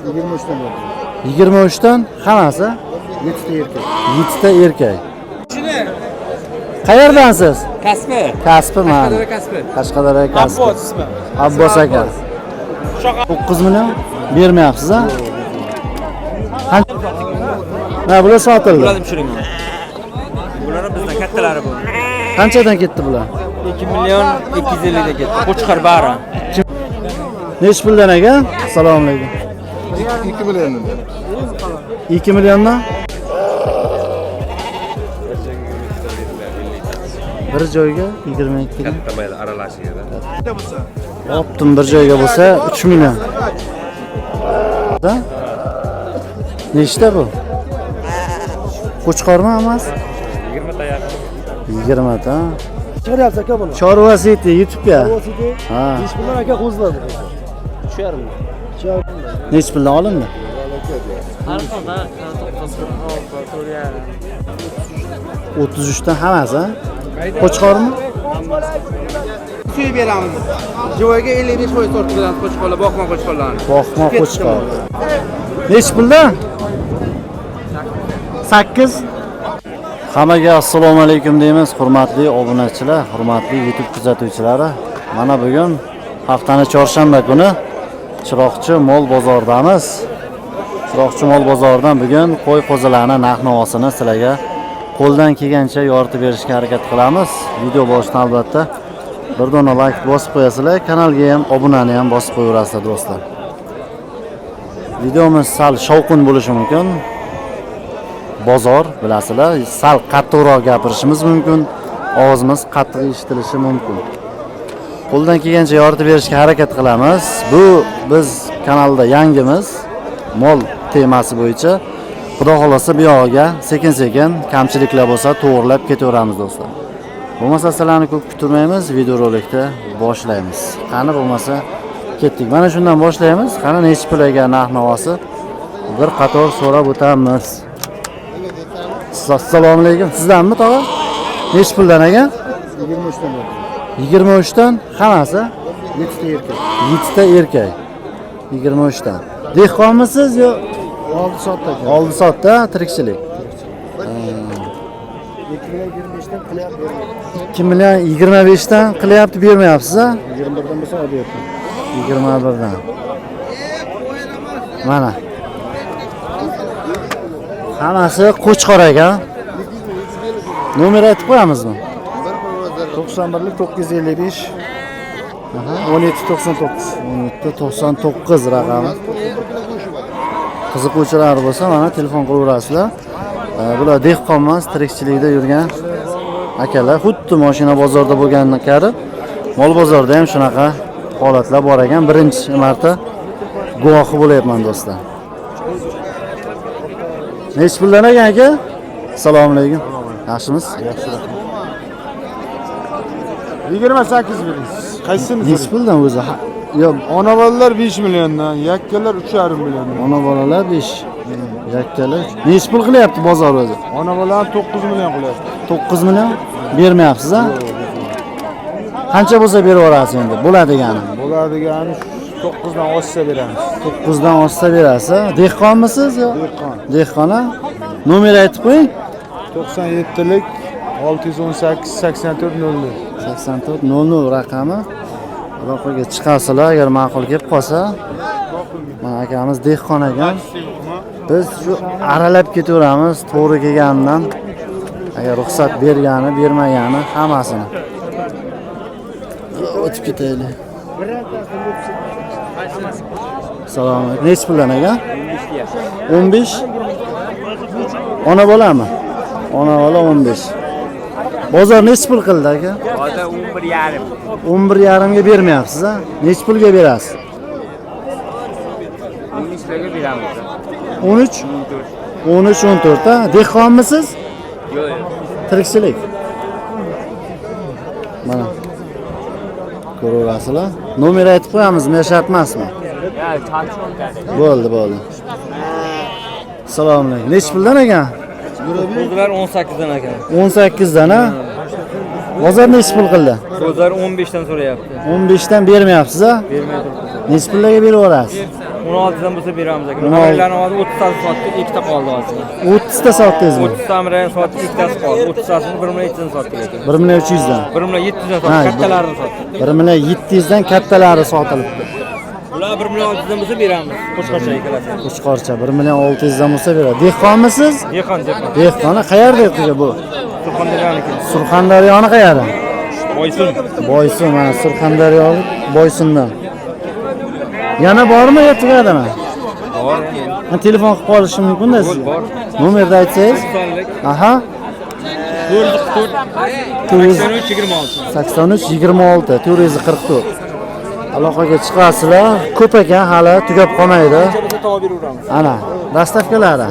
23'ten. 23'dan hammasi 7'te erkek. 7 ta erkak. Qayerdansiz? Kasbi. Kasbi mana. Kasbi. Qashqadaryo kasbi. Abbos ismi. Abbos aka. 9 million bermayapsiz a? Ha, bular sotildi. Bularni tushiring. Bular bizdan kattalari bu. Qanchadan ketdi bular? 2 million 250 ga ketdi. Qo'chqar bari. Nech puldan aka? Assalomu alaykum. 2 milliondan. 2 milliondan? Bir joyga 22 ga. Katta mayli aralashiga. Optim bir joyga bo'lsa 3 million. Da? Nechta bu? Qo'chqormi emas? 20 ta yaqin. 20 ta. Chiqaryapsiz aka buni. Chorva seti YouTube'ga. Ha. Ish bilan aka qo'zladi. 3,5 million. Nech puldan olindi? Har xilda 33 dan hammasi. Qo'chqormi? Suy beramiz. Joyga 55% tortib qo'chqorlar, boqma qo'chqorlarni. Boqma qo'chqor. Nech puldan? 8. Hammaga assalomu alaykum deymiz, hurmatli obunachilar, hurmatli YouTube kuzatuvchilari. Mana bugun haftaning chorshanba kuni Chiroqchi mol bozoridamiz. Chiroqchi mol bozoridan bugun qo'y qo'zilarning narx-navosini sizlarga qo'ldan kelgancha yoritib berishga harakat qilamiz. Video boshidan albatta bir dona like bosib qo'yasizlar, kanalga ham obunani ham bosib qo'yaverasizlar do'stlar. Videomiz sal shovqin bo'lishi mumkin. Bozor bilasizlar, sal qattiqroq gapirishimiz mumkin, ovozimiz qattiq eshitilishi mumkin. Qo'ldan kelgancha yoritib berishga harakat qilamiz. Bu biz kanalda yangimiz, mol temasi bo'yicha. Xudo xolasa bu yog'iga sekin-sekin kamchiliklar bo'lsa to'g'rilab ketaveramiz do'stlar. Bo'lmasa sizlarni ko'p kutirmaymiz, videorolikni boshlaymiz. Qani bo'lmasa ketdik. Mana shundan boshlaymiz. Qani nechta pulaga narx-navosi bir qator so'rab o'tamiz. Assalomu alaykum. Sizdanmi tog'a? Nech puldan aka? 23'ten. 23 dan hammasi 7'te erkek. 7 ta erkak. 23 dan. Dehqonmisiz yo? Oldi sotda aka. Oldi sotda tirikchilik. 2 million 25 dan qilyapti. 2 million 25 dan qilyapti, bermayapsiz a? 21 dan bo'lsa olyapti. 21 dan. Mana. Hammasi qo'chqor ekan. Nomer aytib qo'yamizmi? 91 955 1799. 1799 raqami. Qiziquvchilar bo'lsa mana telefon qilaverasizlar. Bular dehqon emas, tirikchilikda yurgan akalar. Xuddi mashina bozorda bo'lgan kabi mol bozorda ham shunaqa holatlar bor ekan. Birinchi marta guvohi bo'layapman do'stlar. Nech puldan ekan aka? Assalomu alaykum. Yaxshimiz? Yaxshi. 28 bering. Qaysini? Nech puldan o'zi? Yo'q, Ona bolalar 5 milliondan, yakkalar 3,5 milliondan. ona bolalar 5. Yakkalar. Nech pul qilyapti bozor o'zi? Ona bolalar 9 million qilyapti. 9 million bermayapsiz a? Qancha bo'lsa berib yuborasiz endi? Bo'ladigani. Bo'ladigani 9 dan oshsa beramiz. 9 dan oshsa berasiz. Dehqonmisiz yo? Dehqon. Dehqon a? Nomer aytib qo'ying. 97lik 618 84 00. 84 00 raqami. Aloqaga chiqasizlar agar ma'qul kelib qolsa. Mana akamiz dehqon ekan. Biz shu aralab ketaveramiz to'g'ri kelganidan. Agar ruxsat bergani, bermagani hammasini. O'tib ketaylik. Assalomu alaykum. Nech puldan aka? 15. Ona bolami? Ona bola 15. Bozor nech pul qildi aka? Hozir 11,5. 11,5 ga bermayapsiz a? Nech pulga berasiz? 13 ga beramiz. 13? 13 14 a? Dehqonmisiz? Yo'q. Tirikchilik. Mana. Ko'raverasizlar. Nomer aytib qo'yamizmi, shart emasmi? Ya, tartib. Bo'ldi. Assalomu alaykum. Nech puldan ekan? Qo'zilar 18 dan ekan. 18 dan a? Bozor nech pul qildi? Qo'zilar 15 dan so'rayapti. 15 dan bermayapsiz a? Bermaydi. Nech pullarga berib yuborasiz? 16'dan bo'lsa beramiz aka. 16. Nomerlarni hozir 30 tasi sotdik, 2 ta qoldi hozir. 30 ta sotdingizmi? 30 tani sotdik, 2 tasi qoldi. 30 tasini 1 million 700 dan sotdik aka. 1 million 300 dan. 1 million 700 dan Ha, sotdik, kattalarini sotdik. 1 million 700 dan kattalari sotilibdi. Bular 1 million 600 dan bo'lsa beramiz. Qo'shqocha ikkalasi. Qo'chqorcha 1 million 600 dan bo'lsa beradi. Dehqonmisiz? Dehqon. Dehqoni qayerda ekan bu? Surxondaryo'niki. Surxondaryoni qayerda? Boysun. Boysun, mana Surxondaryolik Boysundan. Yana bormi yo tugadimi? Bor. Ha, telefon qilib qolishim mumkin-da siz. Bor. Nomerni aytsangiz? Sonlik Aha. 444 83 26 444. Aloqaga chiqasizlar. Ko'p ekan, hali tugab qolmaydi. tavib beraveramiz. Ana, dastavkalari.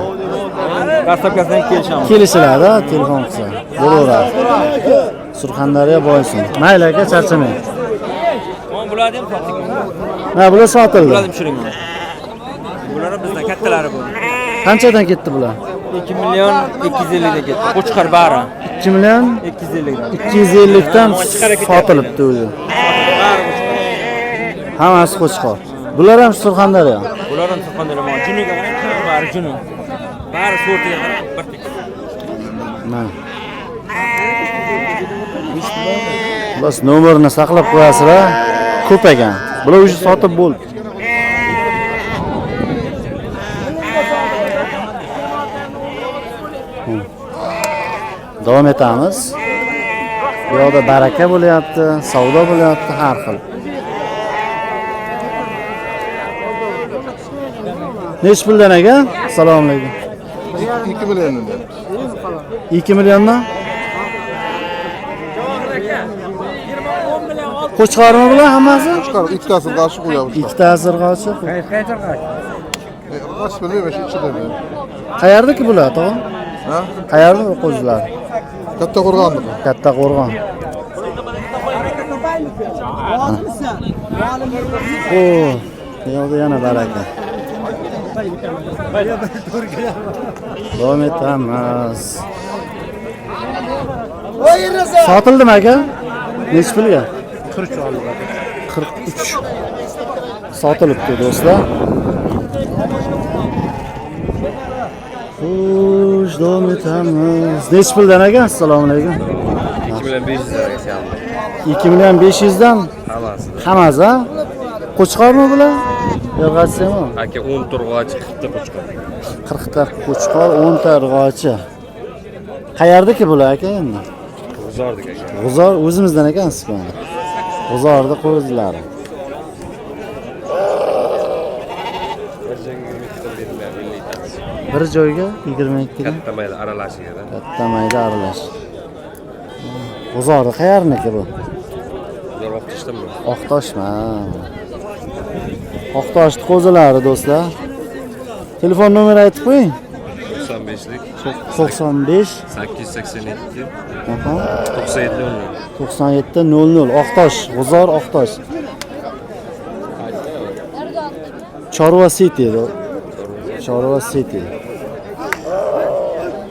Dastavkasidan kelishamiz. Kelishiladi, telefon qilsa. Bo'laveradi. Surxondaryo Boysun. Mayli aka, charchamang. Bularni ham sotdik. Ha, bular sotildi. Bularni tushiring. Bular bizdan kattalari bu. Qanchadan ketdi bular? 2 million 250 dan ketdi. Qo'chqar bari. 2 million 250 dan. 250 dan sotilibdi o'zi. Bari qo'chqar. Hammasi qo'chqor. Bular ham Surxondaryo. Bular ham Surxondaryo. Junuga bari junu. Bari sortiga qarab bir tek. Mana. Bas nomerini saqlab qo'yasizlar. Ko'p ekan. Bular o'zi sotib bo'ldi. Davom etamiz. Bu yoqda baraka bo'lyapti, savdo bo'lyapti, har xil. Nech puldan aka? Assalomu alaykum. 2 milliondan. 2 milliondan? Qo'chqormi bular hammasi? Chiqarib ikkitasi qarshi qo'yamiz. Ikkitasi irg'ochi. Qo'sh bilmayman, shu ichida. Qayerdaki bular, tog'am? Ha? Qayerda qo'zilar? Katta qo'rg'onniki. Katta qo'rg'on. O, yo'qda yana baraka. Davom etamiz. Sotildimi aka? Nech pulga? 43. Sotilibdi do'stlar. Xo'sh, davom etamiz. Nech puldan aka? Assalomu alaykum. 2 million 500 liraga siyamdi. 2 million 500 dan Hammasi. hammasi, ha? Qo'chqormi bular? Yo'qatsizmi? Aka 10 turg'och 40 ta qo'chqor. 40 ta qo'chqor, 10 ta irg'ochi. Qayerdaki bular aka endi? G'uzordik aka. G'uzor o'zimizdan ekansiz-ku. G'uzorda qo'zlari. Bir joyga 22 dan Katta mayli aralashiga. katta mayda aralash. G'uzorda qayerniki bu? Ular o'qtishdimi? Oqtoshmi? Oqtoshni qo'zilari do'stlar. Telefon nomeri aytib qo'ying. 95lik 95 887 aha 97 9700 Oqtosh, G'uzor Oqtosh. Chorva City. Chorva City.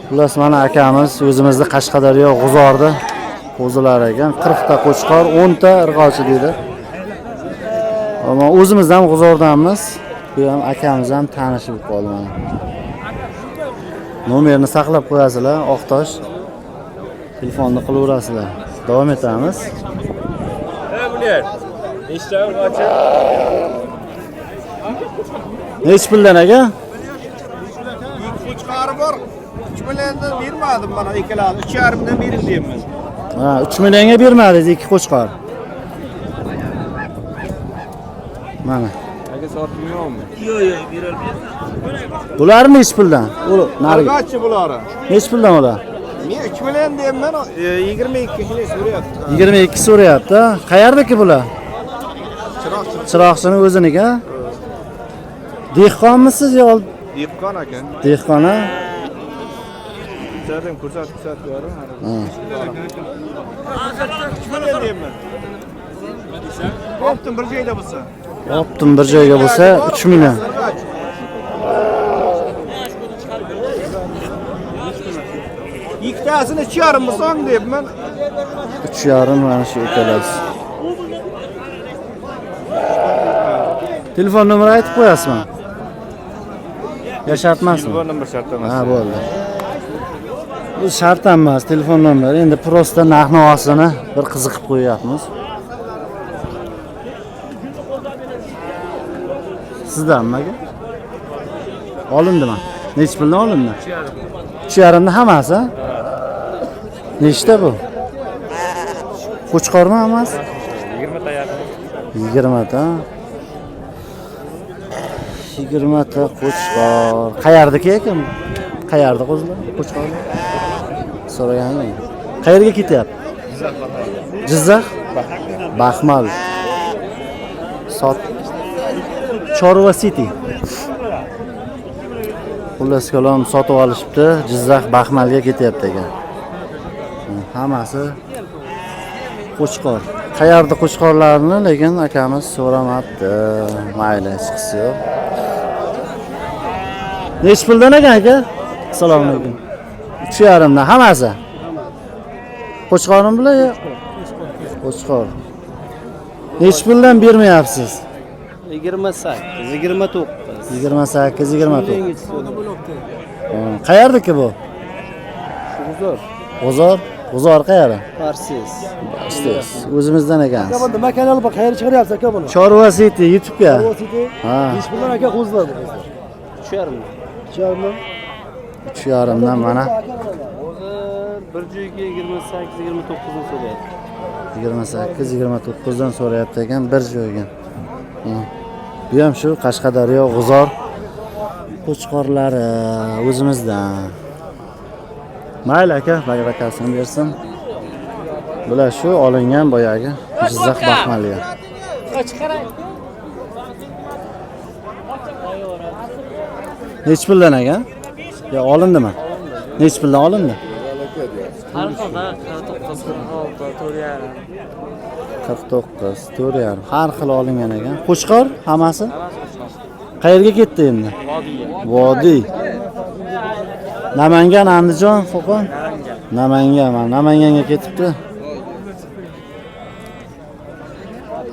Xullas mana akamiz o'zimizda Qashqadaryo G'uzorda qo'zilar ekan. 40 ta qo'chqor, 10 ta irg'ochi dedi. Ammo o'zimizdan G'uzordanmiz. Bu ham akamiz ham tanishib qoldi mana. Nomerni saqlab qo'yasizlar, Oqtosh. Telefonni qilaverasizlar. Davom etamiz. bular. Nechta urg'ochi? Nech puldan aka? Qo'chqari bor. 3 milliondan bermadim mana ikkalasi. 3,5 dan berim deyman. Ha, 3 millionga bermadingiz ikki qo'chqor. Mana. Aka sotmayapmi? Yo'q, berolmayman. Bular nech puldan? Nari. Qancha bularni? Nech puldan ular? Men 3 million deyman, 22 shuni so'rayapti. 22 so'rayapti. Qayerdaki bular? Chiroqchini o'ziniki, ha? Dehqonmisiz yo? Dehqon aka. Dehqon, ha? Zaten ko'rsatib beray. Ha. 3 million deyman. Optim bir joyda bo'lsa. Optim bir joyga bo'lsa 3 million. Ikkitasini 3,5 so'm deyapman. 3,5 mana shu ikkalasi. Telefon nomeri aytib qo'yasizmi? yo shart emasmi? Bor bir shart emas. Ha, bo'ldi. Bu shart ham emas, telefon nomeri. Endi prosta narx-navosini bir qiziqib qo'yapmiz. Sizdanmi aka? Olindimi? Necha puldan olindi? 3,5 dan hammasi? Nechta bu? Qo'chqormi hammasi? 20 ta yaqin. 20 ta. 20 ta qo'chqor. Qayerdaki ekan? Qayerda qo'zlar? Qo'chqorlar. So'raganmi? Qayerga ketyapti? Jizzax. Baxmal. Sot Chorva City. Xullas kalom sotib olishibdi. Jizzax Baxmalga ketyapti ekan. Hammasi qo'chqor. Qayerda qo'chqorlarni lekin akamiz so'ramabdi. Mayli, chiqisi yo'q. Nech puldan ekan aka? Assalomu alaykum. 3,5 dan hammasi. Qo'chqormi bular? Qo'chqor. Nech puldan bermayapsiz? 28, 29. 28, 29. Qayerdaki bu? G'uzor. G'uzor. G'uzor qayeri? Parsiz. İşteyiz. O'zimizdan ekansiz. Aka bunda makanal bak qayerga chiqaryapsiz aka buni? Chorva City YouTube'ga. Ha. Ish bilan aka qo'zlar bu qizlar. 3,5. Chiqardim. 3,5 dan mana Bir joyga 28, 29 dan so'rayapti. 28, 29 dan so'rayapti ekan bir joyga. Bu ham shu Qashqadaryo G'uzor qo'chqorlari o'zimizdan. Mayli aka, barakasini bersin. Bular shu olingan boyagi Jizzax Baxmalga. Nech puldan ekan? Yo, olindimi? Nech puldan olindi? Har xilda 49, 49, 4,5. Har xil olingan ekan. Qo'chqor hammasi? Qayerga ketdi endi? Vodiy. Namangan, Andijon, Qo'qon? Namangan. Namanganga ketibdi.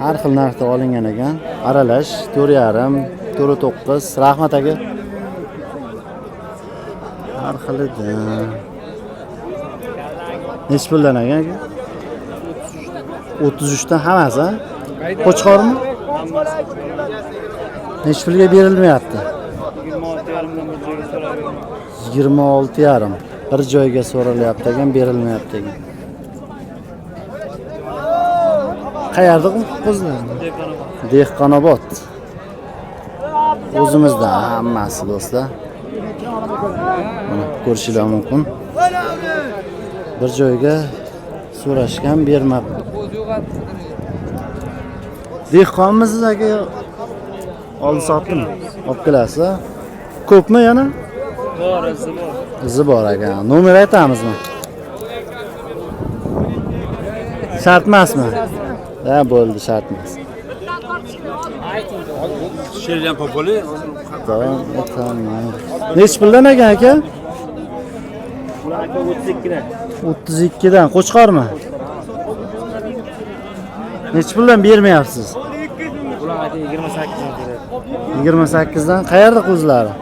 Har xil narxda olingan ekan. Aralash 4,5, 4,9. Rahmat aka. Har xilidan. Nech puldan ekan aka? 33 dan hammasi? Qo'chqormi? Nech pulga berilmayapti? 26,5. Bir joyga so'ralyapti ekan, berilmayapti ekan. Qayerda qo'zlar? Dehqonobod. O'zimizda hammasi do'stlar. Mana ko'rishingiz mumkin. Bir joyga so'rashgan, bermabdi. Dehqonmisiz aka? Oldi sotdimi? Olib kelasiz? Ko'pmi yana? Bor, izi bor. Izi bor ekan. Nomer aytamizmi? Shart emasmi? Ha, bo'ldi, shart emas. Sherjan popoli. Tamam. Nech puldan ekan aka? Bular aka 32 dan. 32 dan. Qo'chqormi? Nech puldan bermayapsiz? Bular aka 28 dan kerak. 28 dan. Qayerda qo'zlari?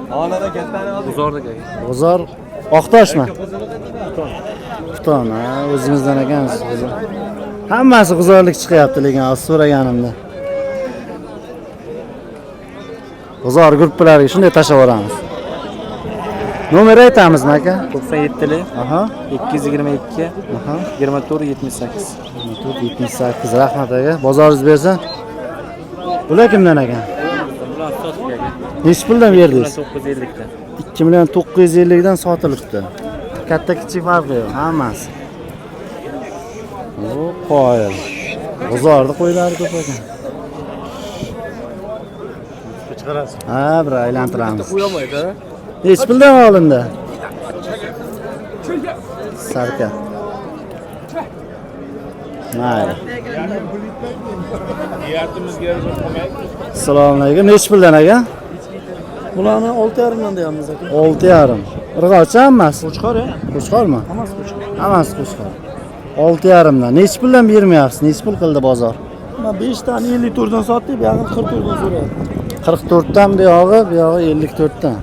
G'uzorda aka. G'uzor, Oqtoshmi? Xuton, ha, o'zimizdan ekansiz. Hammasi g'uzorlik chiqyapti lekin hozir so'raganimda. G'uzor guruhlariga shunday tashlab yuboramiz. Nomer aytamizmi aka? 97 li. Aha. 222. Aha. 24 78. 78. Rahmat aka. Bozoringiz bersin. Bular kimdan ekan? Bular sotib aka. Nech puldan berdingiz? 950 dan. 2,950 dan sotilibdi. Katta kichik farqi yo'q, hammasi. O, qoyil. G'uzorni qo'ylari ko'p ekan. Chiqarasiz. Ha, bir aylantiramiz. Qo'yamaydi. Nech puldan olindi? Sarka. Mayli. Assalomu alaykum. Nech puldan ekan? Bularni 6,5 dan deyapmiz aka. 6,5. Irg'ochi hammasi? Qo'chqor ya. Qo'chqormi? Hammasi qo'chqor. Hammasi qo'chqor. 6,5 dan. Nech puldan bermayapsiz? Nech pul qildi bozor? Men 5 tani 54 dan sotdik, bu yog'ini 44 dan so'rayapti. 44 dan bu yog'i 54 dan.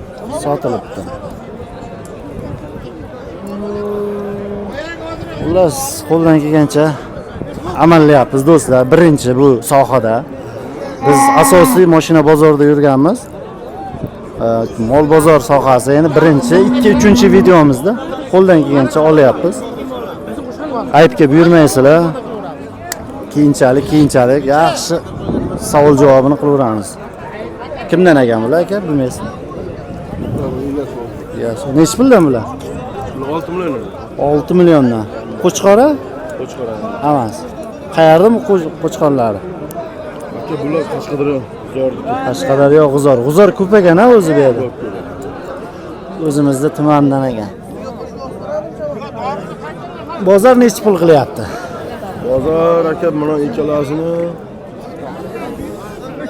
sotilibdi. Xullas, qo'ldan kelgancha amallayapmiz do'stlar. Birinchi bu sohada. Biz asosiy mashina bozorida yurganmiz. Mol bozor sohasi yana birinchi, 2-3 videomizda qo'ldan kelgancha olyapmiz. Aybga buyurmaysizlar. Keyinchalik yaxshi savol javobini qilaveramiz. Kimdan ekan bular aka, bilmaysiz? Yaxshi. Nech puldan bular? 6 million. 6 milliondan. Qo'chqora? Qo'chqora. Emas. Qayerda qo'chqorlari? Aka bular Qashqadaryo, G'uzor. Qashqadaryo, G'uzor. G'uzor ko'p ekan-a o'zi bu yerda. O'zimizda tumandan ekan. Bozor nechta pul qilyapti? Bozor aka mana ikkalasini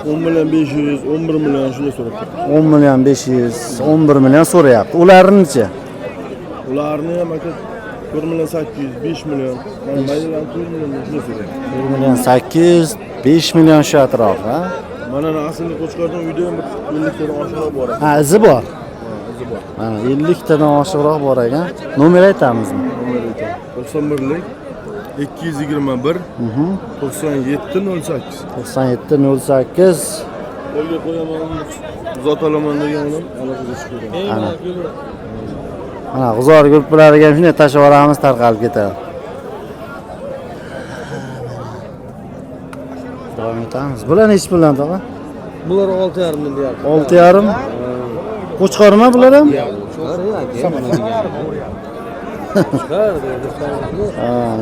10 million 500, 11 million shunday so'rabdi. 10 million 500, 11 million so'rayapti. Ularni-chi? Ularni ham aka 1 million 800, 5 million. Mana maydalar 4 million shunday so'rayapti. 1 million 800, 5 million shu atrof, ha? Mana asli Qo'chqordan uyda ham 50 tadan oshiqroq bor ekan. Ha, izi bor. Izi bor. Mana 50 tadan oshiqroq bor ekan. Nomer aytamizmi? Nomer aytaman. 91lik 221 97 08. 97 08. Qo'lga qo'yaman, zot olaman deganim aloqaga chiqaman. Ana. Mana G'uzor guruhlariga ham shunday tashlab yuboramiz, tarqalib ketadi. Davom etamiz. Bular nech puldan tog'a? Bular 6,5 ming deyapti. 6,5. Qo'chqormi bular ham?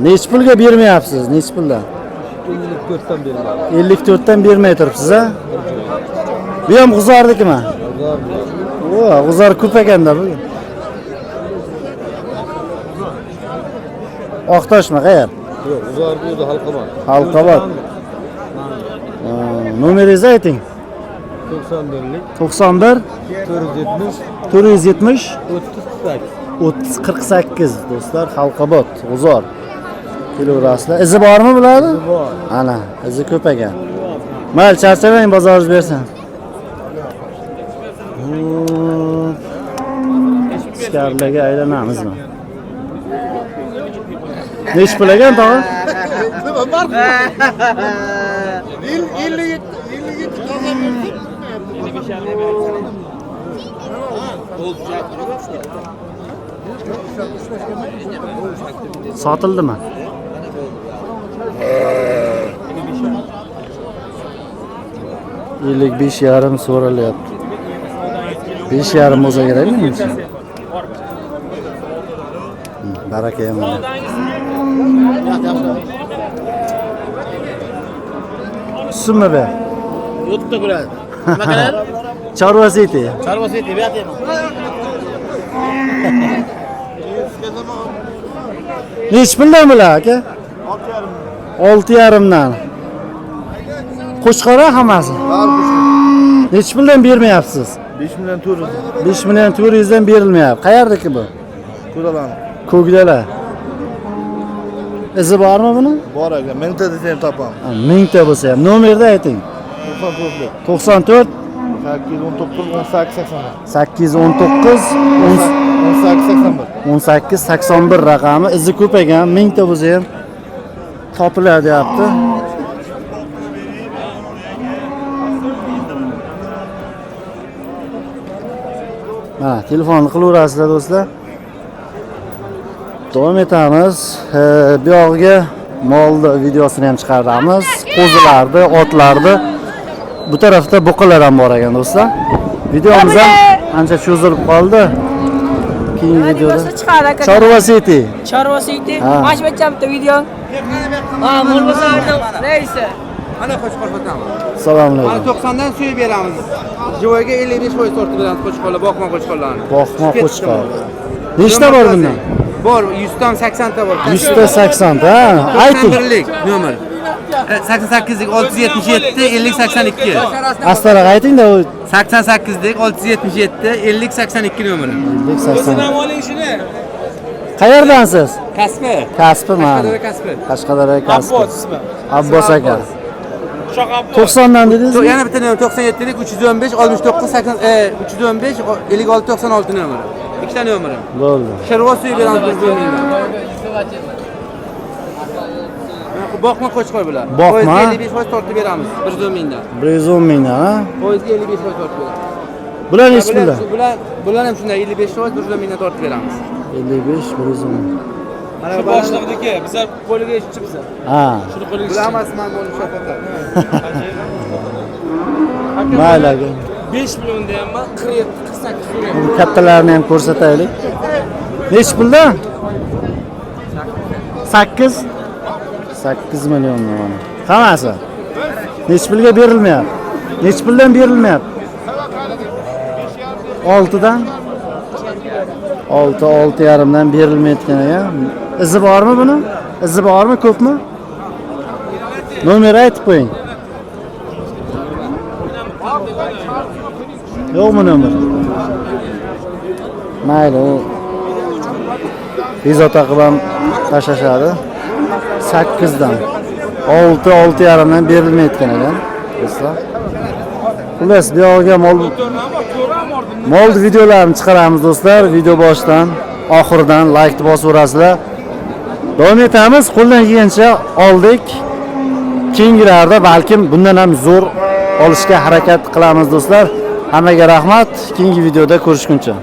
Nech pulga bermayapsiz? Nech puldan? 54 dan beraman. 54 dan bermay turibsiz, ha? Bu ham G'uzornikimi? O, G'uzor ko'p ekanda bu. Oqtoshmi, qayer? Yo'q, G'uzor bu yerda Halqabot. Halqabot. Nomeringizni ayting. 91lik 91 470 470 30 3048 do'stlar, Halqabot, G'uzor. Kelaverasizlar. Izi bormi bularni? bor. Ana, izi ko'p ekan. Mayli, charchamang, bozoringiz bersin. Ichkarilarga aylanamizmi? Nech pul ekan tog'a? 57 Sotildimi? Yillik 5,5 so'ralyapti. 5,5 bo'lsa kerakmi menimcha? Baraka ham bor. Summa ber. Yo'qda bo'ladi. Nima qiladi? Chorva seti. Chorva seti beradi. Nech puldan bular aka? 6,5 dan. Qo'chqora hammasi. Nech puldan bermayapsiz? 5 million 400. 5 million 400 dan berilmayapti. Qayerdaki bu? Ko'raman. Ko'kdalar. Izi bormi buni? Bor aka, mingta desam ham topaman. 1000 ta bo'lsa ham nomerni ayting. 94lik 94 819 18 81. 819 18 81. 18 81 raqami. Izi ko'p ekan, 1000 ta bo'lsa ham topiladi deyapti. Mana telefonni qilaverasizlar do'stlar. Davom etamiz. Bu yog'iga molni videosini ham chiqaramiz. Qo'zilarni, otlarni. Bu tarafda buqalar ham bor ekan do'stlar. Videomiz ham ancha cho'zilib qoldi. Keyingi videoda Chorva seti. Chorva seti. Ha. Mana shu bitta video. Ha, mol bozorida neyse. Ana qo'chqor sotamiz. Assalomu Mana alaykum. 90 dan suv beramiz. Joyga 55% tortiladi qo'chqorlar, boqma qo'chqorlarni. Boqma qo'chqor. Nechta bor bundan? Bor, 100 dan 80 ta bor. 100 ta 80 ta. Ayting. 91lik nomer. 88lik 677 50 82. Astaroq ayting-da, 88lik 677 50 82 nomeri. 80. Qayerdansiz? Kasbi. Kasbi mana. Kasbi. Qashqadaryo kasbi. Abbos ismi. Abbos aka. 90dan dedingiz. Yana bitta nomer 97 lik 315 69 8 315 56 96 nomeri. Ikkita nomeri. Bo'ldi. Sharvo suvi beramiz biz bo'lmaydi. Boqma qo'chqor bular. Boqma. 55% tortib beramiz 110 mingdan. 110 mingdan, ha? Foizga 55% tortib beramiz. Bular nechi pulda? Bular ham shunday 55% 110 mingdan tortib beramiz. 55, 110 ming. Mana boshliqniki, bizlar qo'liga ishchi bizlar. Ha. Shuni qo'liga ishchi. Bular man bo'lib shafaqat. Mayli aka. 5 millionda ham bor, 47 48 so'rayapti. Bu kattalarni ham ko'rsataylik. Nechi pulda? 8 million mana. Hammasi. Nechi pulga berilmayapti? Nechi puldan berilmayapti? 6dan 6,5 dan berilmayotgan ekan. Izi bormi buni? Izi bormi, ko'pmi? Nomer aytib qo'ying. Yo'qmi nomer? Mayli, u bezovta qilib ham tashlashadi. 8 dan 6,5 dan berilmayotgan ekan. Do'stlar. Xullas, bu yoqqa mol videolarini chiqaramiz do'stlar. Video boshidan oxiridan like bosib o'rasizlar. Davom etamiz. Qo'ldan kelgancha oldik. Keyingilarda balkim bundan ham zo'r olishga harakat qilamiz do'stlar. Hammaga rahmat. Keyingi videoda ko'rishguncha.